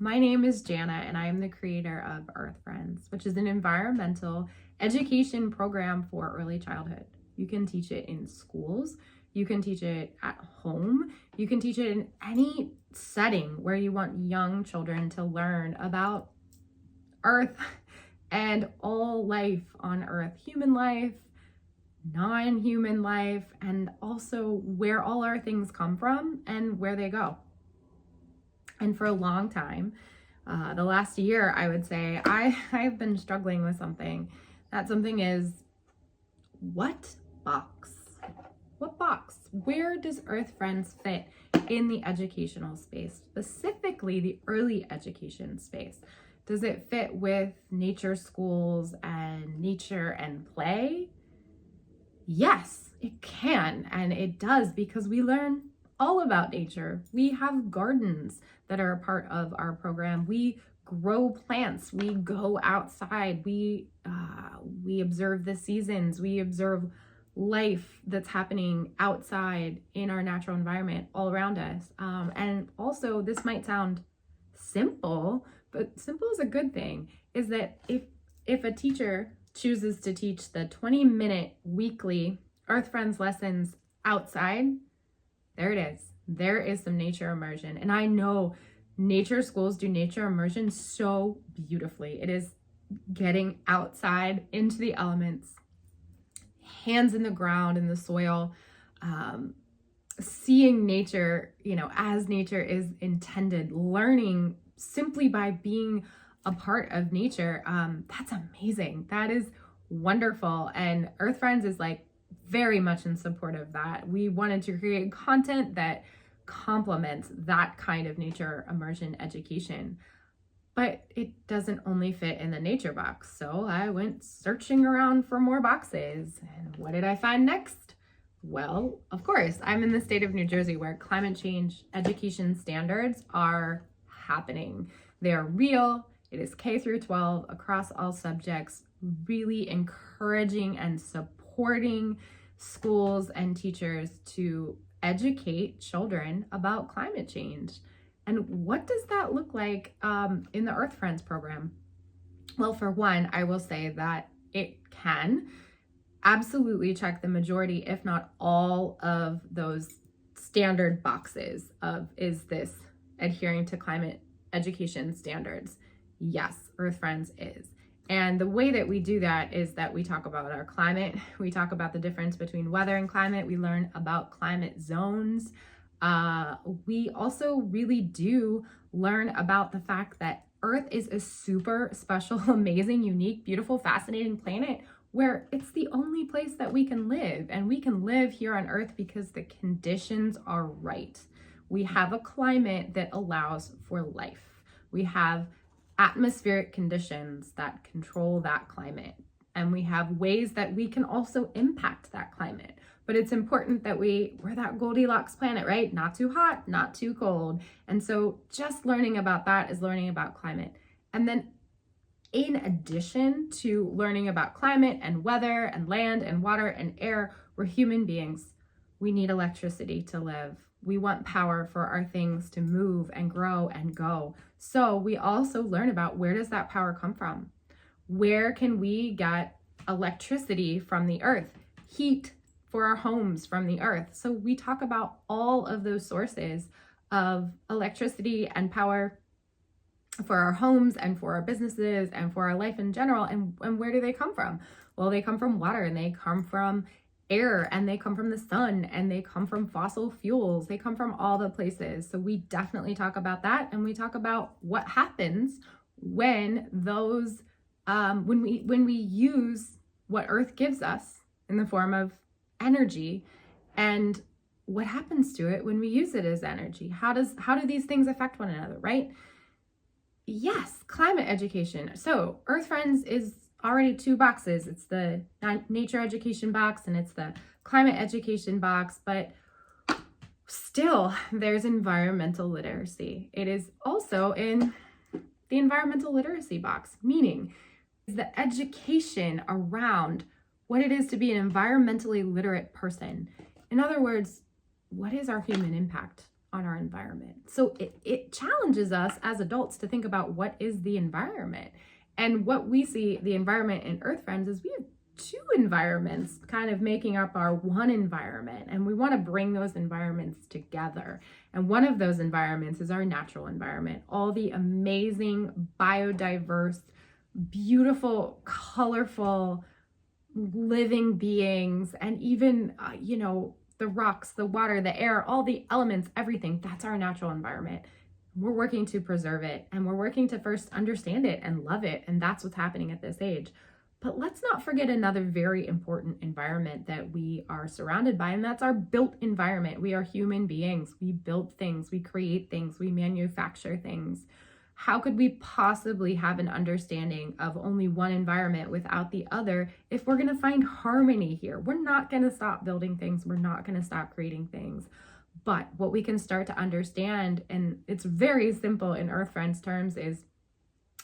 My name is Jana, and I am the creator of Earth Friends, which is an environmental education program for early childhood. You can teach it in schools, you can teach it at home, you can teach it in any setting where you want young children to learn about Earth and all life on Earth, human life, non-human life, and also where all our things come from and where they go. And for a long time, the last year, I would say, I've been struggling with something. That something is, what box? What box? Where does Earth Friends fit in the educational space, specifically the early education space? Does it fit with nature schools and nature and play? Yes, it can, and it does, because we learn all about nature. We have gardens that are a part of our program. We grow plants. We go outside. We observe the seasons. We observe life that's happening outside in our natural environment all around us. And also, this might sound simple, but simple is a good thing. Is that if a teacher chooses to teach the 20-minute weekly Earth Friends lessons outside, there it is. There is some nature immersion. And I know nature schools do nature immersion so beautifully. It is getting outside into the elements, hands in the ground, in the soil, seeing nature, as nature is intended, learning simply by being a part of nature. That's amazing. That is wonderful. And Earth Friends is very much in support of that. We wanted to create content that complements that kind of nature immersion education. But it doesn't only fit in the nature box. So I went searching around for more boxes. And what did I find next? Well, of course, I'm in the state of New Jersey, where climate change education standards are happening. They are real. It is K through 12 across all subjects, really encouraging and supporting schools and teachers to educate children about climate change. And what does that look like in the Earth Friends program? Well, for one, I will say that it can absolutely check the majority, if not all, of those standard boxes of, is this adhering to climate education standards? Yes, Earth Friends is. And the way that we do that is that we talk about our climate. We talk about the difference between weather and climate. We learn about climate zones. We also really do learn about the fact that Earth is a super special, amazing, unique, beautiful, fascinating planet where it's the only place that we can live. And we can live here on Earth because the conditions are right. We have a climate that allows for life. We have atmospheric conditions that control that climate. And we have ways that we can also impact that climate. But it's important that we're that Goldilocks planet, right? Not too hot, not too cold. And so just learning about that is learning about climate. And then in addition to learning about climate and weather and land and water and air, we're human beings. We need electricity to live. We want power for our things to move and grow and go. So we also learn about, where does that power come from? Where can we get electricity from the earth? Heat for our homes from the earth. So we talk about all of those sources of electricity and power for our homes and for our businesses and for our life in general. And where do they come from? Well, they come from water, and they come from air, and they come from the sun, and they come from fossil fuels. They come from all the places. So we definitely talk about that. And we talk about what happens when those, when we use what Earth gives us in the form of energy, and what happens to it when we use it as energy. How do these things affect one another, right? Yes, climate education. So Earth Friends is already two boxes. It's the nature education box and it's the climate education box, but still there's environmental literacy. It is also in the environmental literacy box, meaning is the education around what it is to be an environmentally literate person. In other words, what is our human impact on our environment. So it challenges us as adults to think about what is the environment. And what we see the environment in Earth Friends is we have two environments kind of making up our one environment. And we want to bring those environments together. And one of those environments is our natural environment. All the amazing, biodiverse, beautiful, colorful, living beings, and even, the rocks, the water, the air, all the elements, everything, that's our natural environment. We're working to preserve it, and we're working to first understand it and love it. And that's what's happening at this age. But let's not forget another very important environment that we are surrounded by, and that's our built environment. We are human beings. We build things, we create things, we manufacture things. How could we possibly have an understanding of only one environment without the other if we're going to find harmony here? We're not going to stop building things. We're not going to stop creating things. But what we can start to understand, and it's very simple in Earth Friends terms, is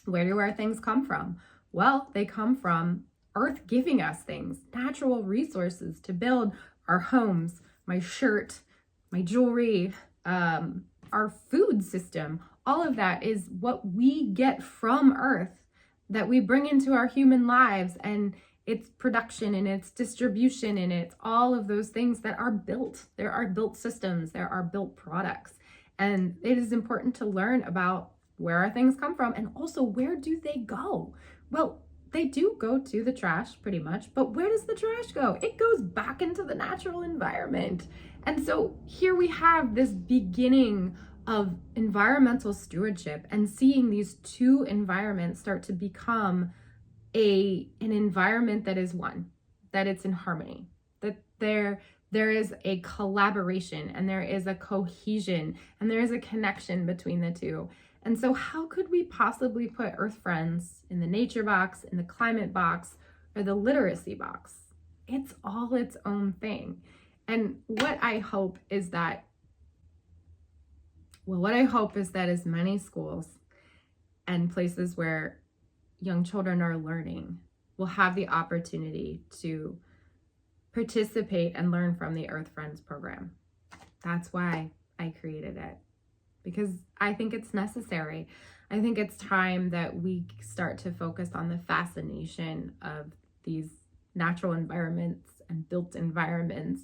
where do our things come from? Well, they come from Earth giving us things, natural resources to build our homes, my shirt, my jewelry, our food system. All of that is what we get from Earth that we bring into our human lives, and its production and its distribution and it's all of those things that are built. There are built systems, there are built products. And it is important to learn about where our things come from and also where do they go? Well, they do go to the trash pretty much, but where does the trash go? It goes back into the natural environment. And so here we have this beginning of environmental stewardship and seeing these two environments start to become an environment that is one, that it's in harmony, that there is a collaboration and there is a cohesion and there is a connection between the two. And so how could we possibly put Earth Friends in the nature box, in the climate box, or the literacy box? It's all its own thing. And what I hope is that as many schools and places where young children are learning will have the opportunity to participate and learn from the Earth Friends program. That's why I created it, because I think it's necessary. I think it's time that we start to focus on the fascination of these natural environments and built environments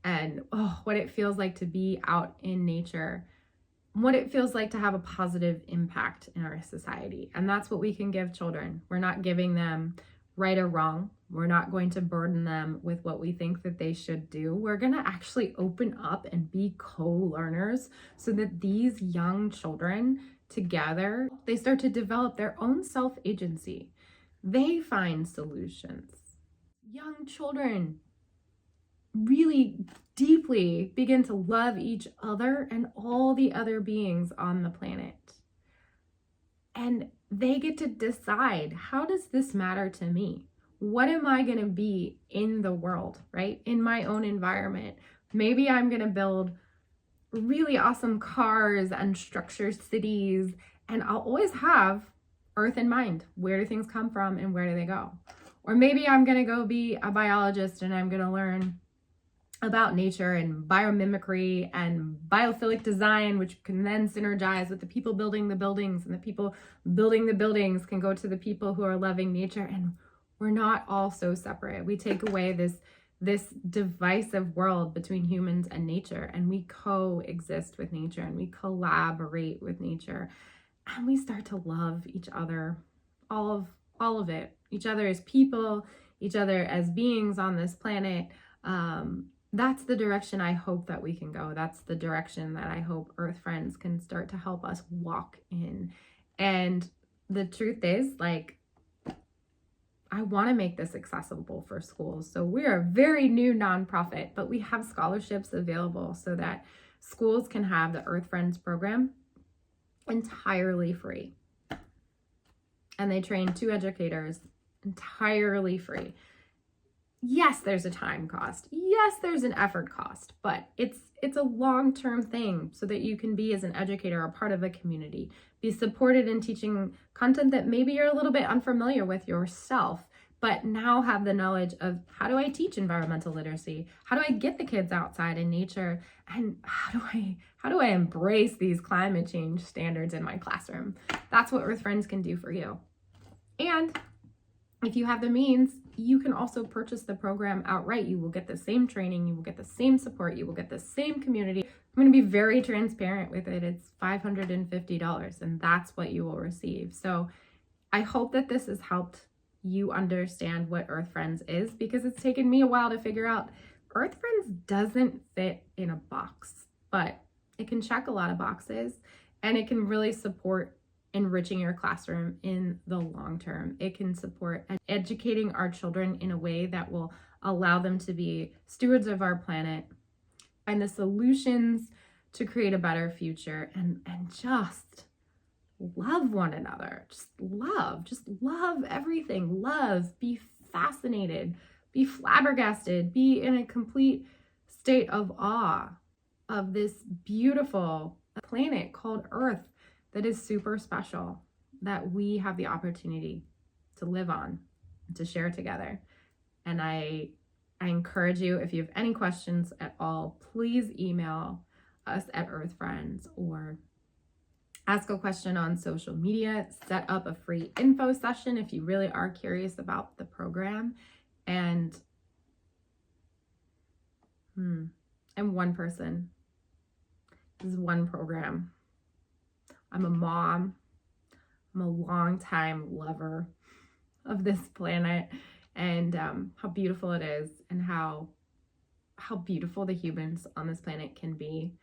and what it feels like to be out in nature, what it feels like to have a positive impact in our society. And that's what we can give children. We're not giving them right or wrong. We're not going to burden them with what we think that they should do. We're going to actually open up and be co-learners so that these young children together, they start to develop their own self-agency. They find solutions. Young children really deeply begin to love each other and all the other beings on the planet. And they get to decide, how does this matter to me? What am I going to be in the world, right? In my own environment. Maybe I'm going to build really awesome cars and structure cities, and I'll always have Earth in mind. Where do things come from and where do they go? Or maybe I'm going to go be a biologist and I'm going to learn about nature and biomimicry and biophilic design, which can then synergize with the people building the buildings, and the people building the buildings can go to the people who are loving nature. And we're not all so separate. We take away this divisive world between humans and nature, and we coexist with nature and we collaborate with nature, and we start to love each other, all of it, each other as people, each other as beings on this planet. That's the direction I hope that we can go. That's the direction that I hope Earth Friends can start to help us walk in. And the truth is, I want to make this accessible for schools. So we're a very new nonprofit, but we have scholarships available so that schools can have the Earth Friends program entirely free. And they train 2 educators entirely free. Yes, there's a time cost. Yes, there's an effort cost, but it's a long-term thing so that you can be, as an educator, a part of a community, be supported in teaching content that maybe you're a little bit unfamiliar with yourself, but now have the knowledge of how do I teach environmental literacy? How do I get the kids outside in nature? And how do I embrace these climate change standards in my classroom? That's what Earth Friends can do for you. And if you have the means, you can also purchase the program outright. You will get the same training, you will get the same support, you will get the same community. I'm going to be very transparent with it. It's $550, and that's what you will receive. So I hope that this has helped you understand what Earth Friends is, because it's taken me a while to figure out Earth Friends doesn't fit in a box, but it can check a lot of boxes, and it can really support enriching your classroom in the long term. It can support educating our children in a way that will allow them to be stewards of our planet, find the solutions to create a better future, and just love one another. Just love everything. Love, be fascinated, be flabbergasted, be in a complete state of awe of this beautiful planet called Earth that is super special, that we have the opportunity to live on, to share together. And I encourage you, if you have any questions at all, please email us at Earth Friends, or ask a question on social media, set up a free info session if you really are curious about the program. And one person. This is one program. I'm a mom. I'm a longtime lover of this planet, and how beautiful it is, and how beautiful the humans on this planet can be.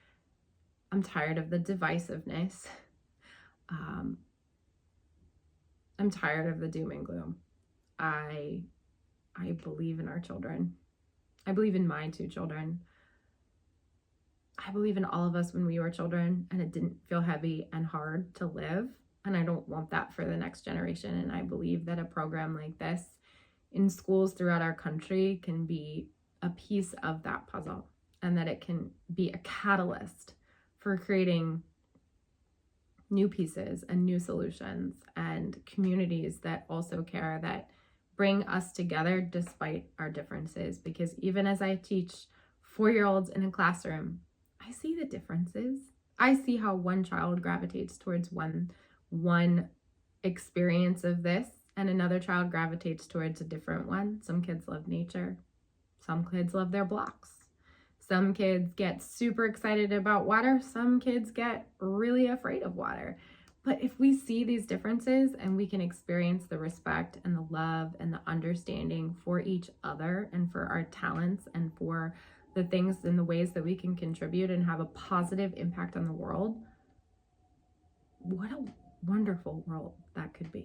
I'm tired of the divisiveness. I'm tired of the doom and gloom. I believe in our children. I believe in my 2 children. I believe in all of us when we were children, and it didn't feel heavy and hard to live. And I don't want that for the next generation. And I believe that a program like this in schools throughout our country can be a piece of that puzzle, and that it can be a catalyst for creating new pieces and new solutions and communities that also care, that bring us together despite our differences. Because even as I teach 4-year-olds in a classroom, I see the differences. I see how one child gravitates towards one experience of this, and another child gravitates towards a different one. Some kids love nature. Some kids love their blocks. Some kids get super excited about water. Some kids get really afraid of water. But if we see these differences, and we can experience the respect and the love and the understanding for each other, and for our talents, and for the things and the ways that we can contribute and have a positive impact on the world, what a wonderful world that could be.